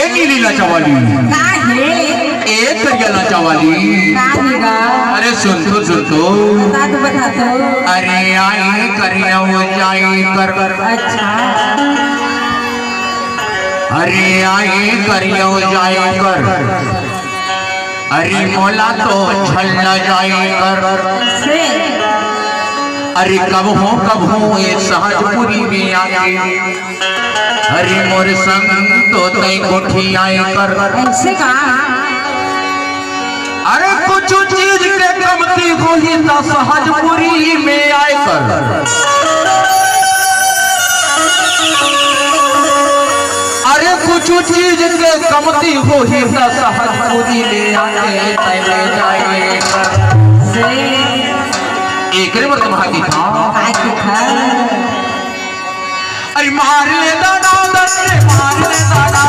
ए नीली लाचावाली ए करिया लाचावाली अरे सुन तो बता तो अरे आई करिया वो जाई कर अच्छा अरे आई करिया वो जाई कर अरे मोला तो छल न जाई कर से अरे कब हो ये सहजपुरी में आके अरे मोर संग तो तई कोठी आए कर ऐसे कहा अरे कुछ चीज के कमती होई तो सहजपुरी में आए कर अरे कुछ चीज के कमती होई तो सहजपुरी में आके तई ले जाए कर से एक रे मत महाकी था आके था अरे मार ले दादा मार ले दादा